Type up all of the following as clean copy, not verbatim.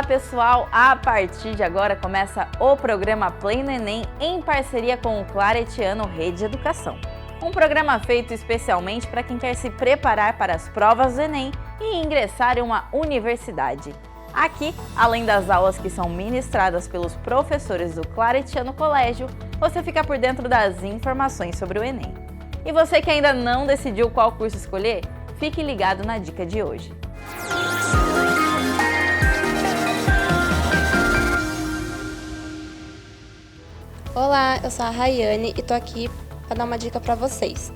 Olá pessoal, a partir de agora começa o programa Play no Enem em parceria com o Claretiano Rede Educação. Um programa feito especialmente para quem quer se preparar para as provas do Enem e ingressar em uma universidade. Aqui, além das aulas que são ministradas pelos professores do Claretiano Colégio, você fica por dentro das informações sobre o Enem. E você que ainda não decidiu qual curso escolher, fique ligado na dica de hoje. Olá, eu sou a Rayane e tô aqui para dar uma dica para vocês.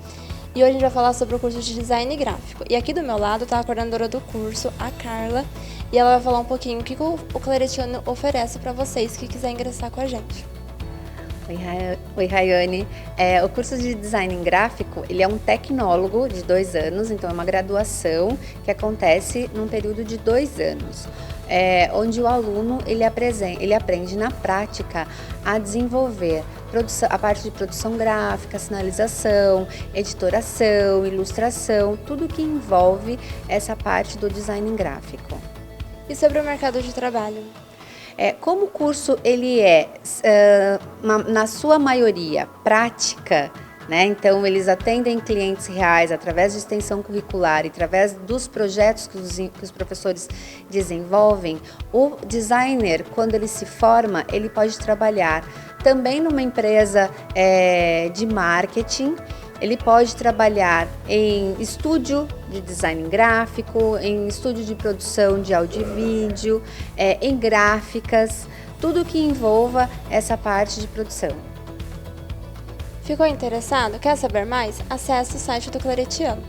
E hoje a gente vai falar sobre o curso de Design Gráfico. E aqui do meu lado tá a coordenadora do curso, a Carla, e ela vai falar um pouquinho o que o Claretiano oferece para vocês que quiserem ingressar com a gente. Oi, Rayane. O curso de Design Gráfico, ele é um tecnólogo de 2 anos, então é uma graduação que acontece num período de 2 anos. Onde o aluno ele aprende na prática a desenvolver a parte de produção gráfica, sinalização, editoração, ilustração, tudo que envolve essa parte do design gráfico. E sobre o mercado de trabalho? Como o curso ele na sua maioria, prática, né? Então, eles atendem clientes reais através de extensão curricular e através dos projetos que os professores desenvolvem. O designer, quando ele se forma, ele pode trabalhar também numa empresa de marketing, ele pode trabalhar em estúdio de design gráfico, em estúdio de produção de áudio e vídeo, em gráficas, tudo que envolva essa parte de produção. Ficou interessado? Quer saber mais? Acesse o site do Claretiano.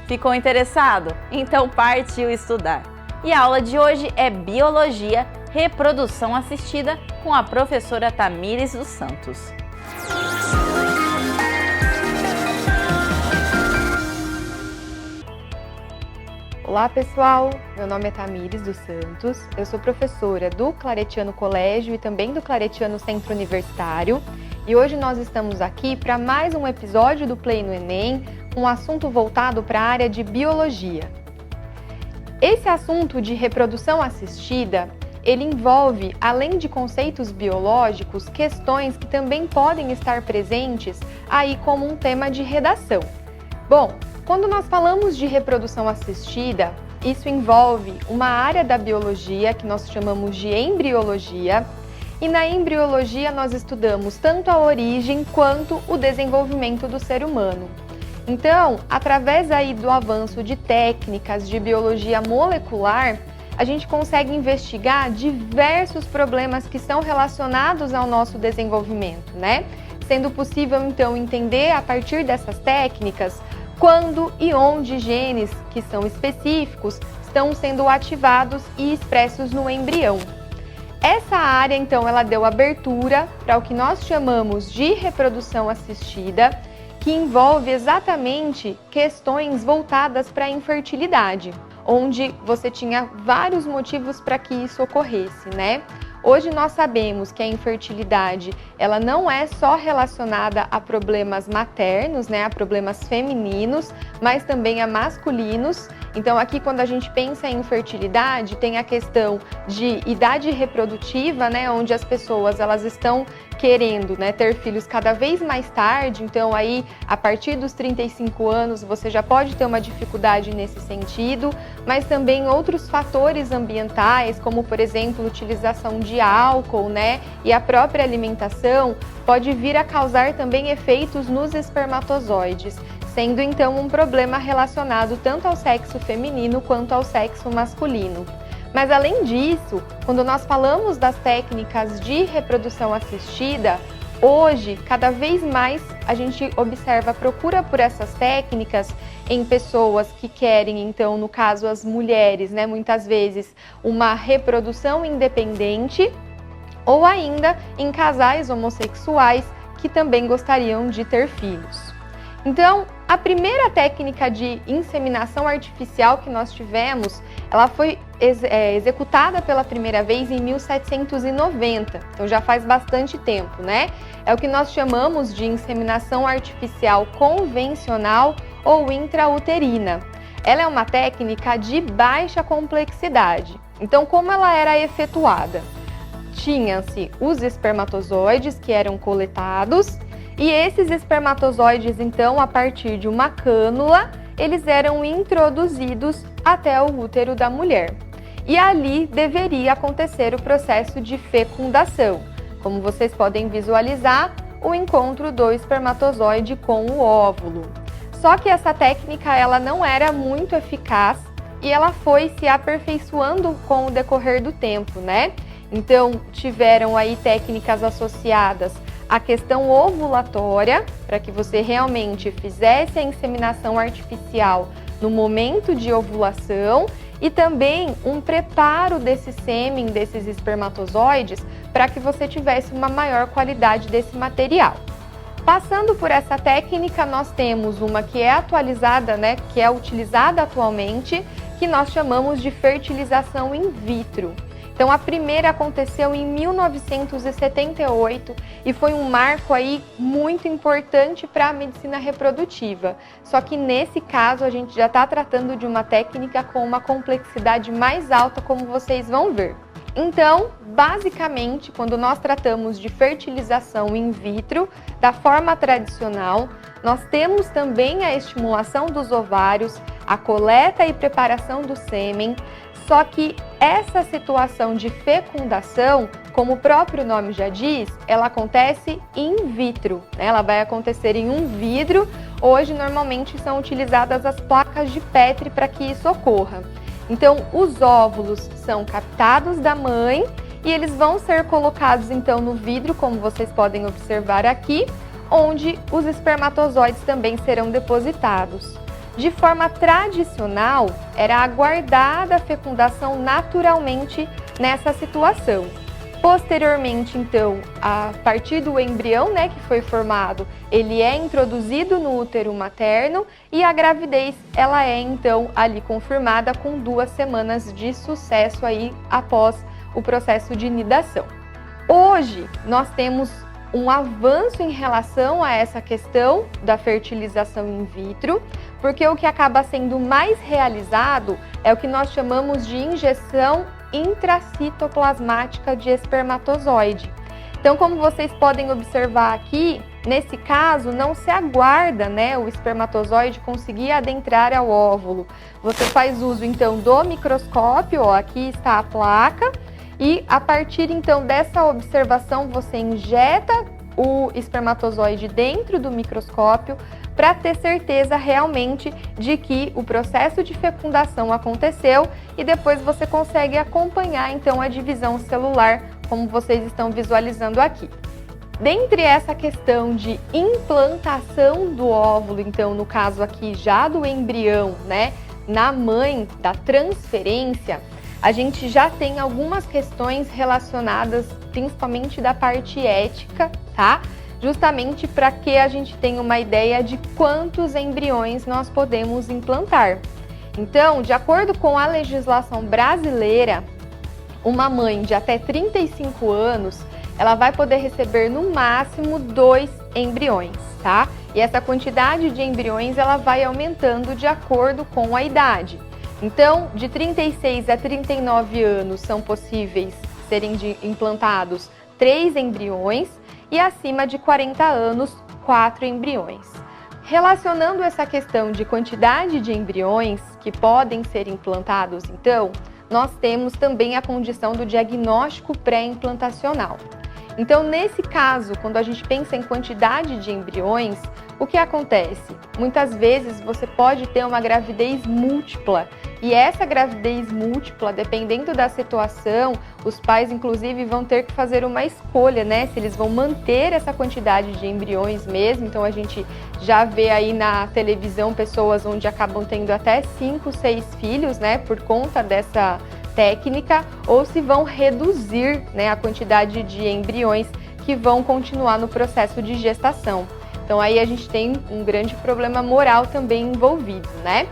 Ficou interessado? Então partiu estudar! E a aula de hoje é Biologia, Reprodução Assistida com a professora Tamires dos Santos. Olá pessoal, meu nome é Tamires dos Santos, eu sou professora do Claretiano Colégio e também do Claretiano Centro Universitário e hoje nós estamos aqui para mais um episódio do Play no Enem, um assunto voltado para a área de Biologia. Esse assunto de reprodução assistida, ele envolve, além de conceitos biológicos, questões que também podem estar presentes aí como um tema de redação. Bom, quando nós falamos de reprodução assistida, isso envolve uma área da biologia que nós chamamos de embriologia, e na embriologia nós estudamos tanto a origem quanto o desenvolvimento do ser humano. Então, através aí do avanço de técnicas de biologia molecular, a gente consegue investigar diversos problemas que são relacionados ao nosso desenvolvimento, né? Sendo possível, então, entender a partir dessas técnicas quando e onde genes que são específicos estão sendo ativados e expressos no embrião. Essa área, então, ela deu abertura para o que nós chamamos de reprodução assistida, que envolve exatamente questões voltadas para a infertilidade, onde você tinha vários motivos para que isso ocorresse, né? Hoje nós sabemos que a infertilidade, ela não é só relacionada a problemas maternos, né, a problemas femininos, mas também a masculinos. Então aqui quando a gente pensa em infertilidade, tem a questão de idade reprodutiva, né, onde as pessoas elas estão querendo, né, ter filhos cada vez mais tarde, então aí a partir dos 35 anos você já pode ter uma dificuldade nesse sentido, mas também outros fatores ambientais, como por exemplo utilização de álcool, né, e a própria alimentação pode vir a causar também efeitos nos espermatozoides, sendo então um problema relacionado tanto ao sexo feminino quanto ao sexo masculino. Mas além disso, quando nós falamos das técnicas de reprodução assistida, hoje, cada vez mais, a gente observa a procura por essas técnicas em pessoas que querem, então, no caso, as mulheres, né, muitas vezes, uma reprodução independente, ou ainda em casais homossexuais que também gostariam de ter filhos. Então, a primeira técnica de inseminação artificial que nós tivemos, ela foi executada pela primeira vez em 1790, então já faz bastante tempo, né? É o que nós chamamos de inseminação artificial convencional ou intrauterina. Ela é uma técnica de baixa complexidade. Então, como ela era efetuada? Tinha-se os espermatozoides que eram coletados e esses espermatozoides, então, a partir de uma cânula, eles eram introduzidos até o útero da mulher. E ali deveria acontecer o processo de fecundação. Como vocês podem visualizar, o encontro do espermatozoide com o óvulo. Só que essa técnica ela não era muito eficaz e ela foi se aperfeiçoando com o decorrer do tempo, né? Então, tiveram aí técnicas associadas à questão ovulatória, para que você realmente fizesse a inseminação artificial no momento de ovulação, e também um preparo desse sêmen, desses espermatozoides, para que você tivesse uma maior qualidade desse material. Passando por essa técnica, nós temos uma que é atualizada, né, que é utilizada atualmente, que nós chamamos de fertilização in vitro. Então, a primeira aconteceu em 1978 e foi um marco aí muito importante para a medicina reprodutiva. Só que nesse caso, a gente já está tratando de uma técnica com uma complexidade mais alta, como vocês vão ver. Então, basicamente, quando nós tratamos de fertilização in vitro, da forma tradicional, nós temos também a estimulação dos ovários, a coleta e preparação do sêmen. Só que essa situação de fecundação, como o próprio nome já diz, ela acontece in vitro, né? Ela vai acontecer em um vidro. Hoje, normalmente, são utilizadas as placas de Petri para que isso ocorra. Então, os óvulos são captados da mãe e eles vão ser colocados, então, no vidro, como vocês podem observar aqui, onde os espermatozoides também serão depositados. De forma tradicional, era aguardada a fecundação naturalmente nessa situação. Posteriormente, então, a partir do embrião, né, que foi formado, ele é introduzido no útero materno e a gravidez, ela é, então, ali confirmada com 2 semanas de sucesso aí após o processo de nidação. Hoje, nós temos um avanço em relação a essa questão da fertilização in vitro, porque o que acaba sendo mais realizado é o que nós chamamos de injeção intracitoplasmática de espermatozoide. Então, como vocês podem observar aqui, nesse caso não se aguarda, né, o espermatozoide conseguir adentrar ao óvulo. Você faz uso então do microscópio, ó, aqui está a placa, e a partir então dessa observação você injeta o espermatozoide dentro do microscópio para ter certeza realmente de que o processo de fecundação aconteceu e depois você consegue acompanhar então a divisão celular, como vocês estão visualizando aqui. Dentre essa questão de implantação do óvulo, então no caso aqui já do embrião, né, na mãe, da transferência, a gente já tem algumas questões relacionadas principalmente da parte ética, tá? Justamente para que a gente tenha uma ideia de quantos embriões nós podemos implantar. Então, de acordo com a legislação brasileira, uma mãe de até 35 anos, ela vai poder receber no máximo 2 embriões, tá? E essa quantidade de embriões, ela vai aumentando de acordo com a idade. Então, de 36 a 39 anos são possíveis serem implantados 3 embriões e acima de 40 anos, 4 embriões. Relacionando essa questão de quantidade de embriões que podem ser implantados, então, nós temos também a condição do diagnóstico pré-implantacional. Então, nesse caso, quando a gente pensa em quantidade de embriões, o que acontece? Muitas vezes você pode ter uma gravidez múltipla e essa gravidez múltipla, dependendo da situação, os pais inclusive vão ter que fazer uma escolha, né? Se eles vão manter essa quantidade de embriões mesmo. Então a gente já vê aí na televisão pessoas onde acabam tendo até 5, 6 filhos, né? Por conta dessa técnica, ou se vão reduzir, né, a quantidade de embriões que vão continuar no processo de gestação. Então aí a gente tem um grande problema moral também envolvido, né?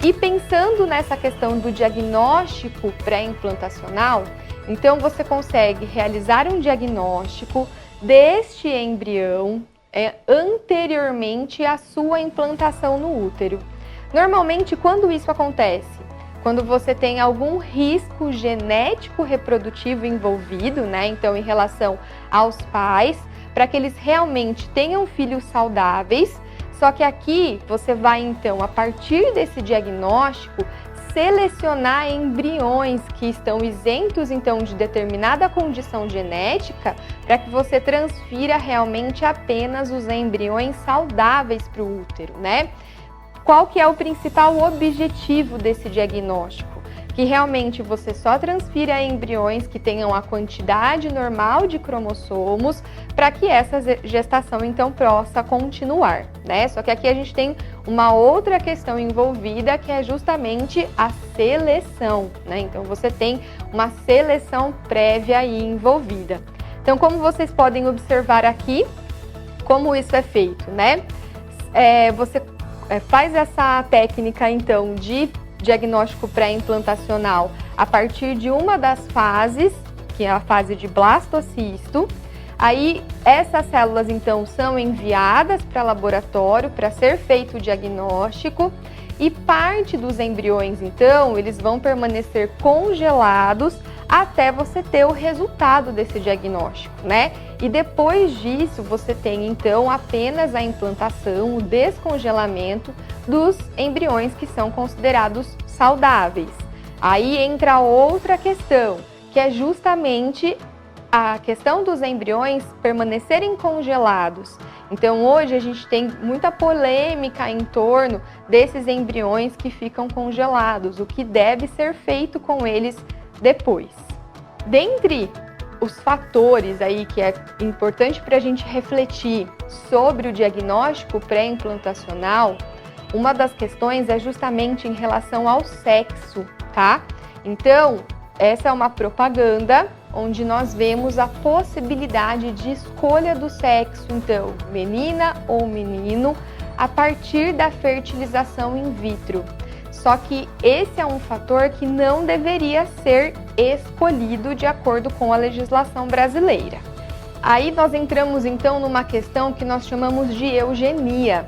E pensando nessa questão do diagnóstico pré-implantacional, então você consegue realizar um diagnóstico deste embrião anteriormente à sua implantação no útero. Normalmente, quando isso acontece? Quando você tem algum risco genético reprodutivo envolvido, né? Então, em relação aos pais, para que eles realmente tenham filhos saudáveis. Só que aqui você vai, então, a partir desse diagnóstico, selecionar embriões que estão isentos, então, de determinada condição genética, para que você transfira realmente apenas os embriões saudáveis para o útero, né? Qual que é o principal objetivo desse diagnóstico? Que realmente você só transfira embriões que tenham a quantidade normal de cromossomos para que essa gestação então possa continuar, né? Só que aqui a gente tem uma outra questão envolvida que é justamente a seleção, né? Então você tem uma seleção prévia aí envolvida. Então, como vocês podem observar aqui, como isso é feito, né? Você faz essa técnica então de diagnóstico pré-implantacional a partir de uma das fases, que é a fase de blastocisto. Aí essas células então são enviadas para laboratório para ser feito o diagnóstico e parte dos embriões então eles vão permanecer congelados até você ter o resultado desse diagnóstico, né? E depois disso você tem então apenas a implantação, o descongelamento dos embriões que são considerados saudáveis. Aí entra outra questão, que é justamente a questão dos embriões permanecerem congelados. Então hoje a gente tem muita polêmica em torno desses embriões que ficam congelados, o que deve ser feito com eles depois. Dentre os fatores aí que é importante para a gente refletir sobre o diagnóstico pré-implantacional, uma das questões é justamente em relação ao sexo, tá? Então, essa é uma propaganda onde nós vemos a possibilidade de escolha do sexo, então, menina ou menino, a partir da fertilização in vitro. Só que esse é um fator que não deveria ser escolhido de acordo com a legislação brasileira. Aí nós entramos então numa questão que nós chamamos de eugenia.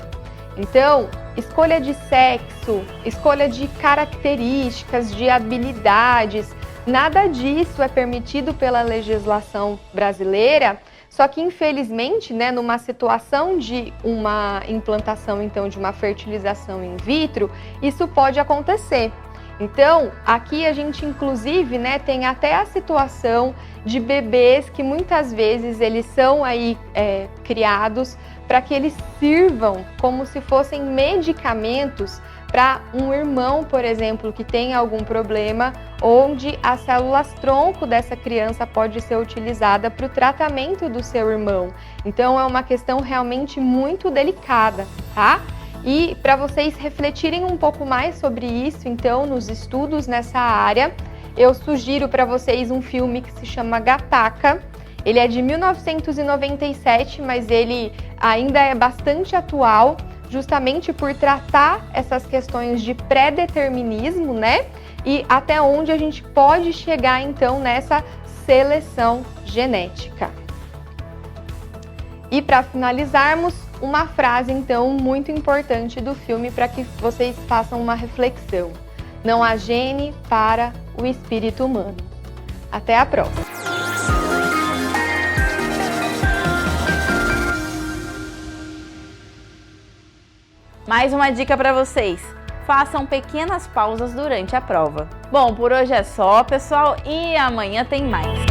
Então, escolha de sexo, escolha de características, de habilidades, nada disso é permitido pela legislação brasileira. Só que, infelizmente, né, numa situação de uma implantação, então, de uma fertilização in vitro, isso pode acontecer. Então, aqui a gente, inclusive, né, tem até a situação de bebês que muitas vezes eles são aí criados para que eles sirvam como se fossem medicamentos para um irmão, por exemplo, que tem algum problema, onde as células tronco dessa criança pode ser utilizada para o tratamento do seu irmão. Então é uma questão realmente muito delicada, tá? E para vocês refletirem um pouco mais sobre isso, então, nos estudos nessa área, eu sugiro para vocês um filme que se chama Gattaca. Ele é de 1997, mas ele ainda é bastante atual, justamente por tratar essas questões de pré-determinismo, né? E até onde a gente pode chegar, então, nessa seleção genética. E para finalizarmos, uma frase, então, muito importante do filme para que vocês façam uma reflexão. Não há gene para o espírito humano. Até a próxima! Mais uma dica para vocês: façam pequenas pausas durante a prova. Bom, por hoje é só, pessoal, e amanhã tem mais.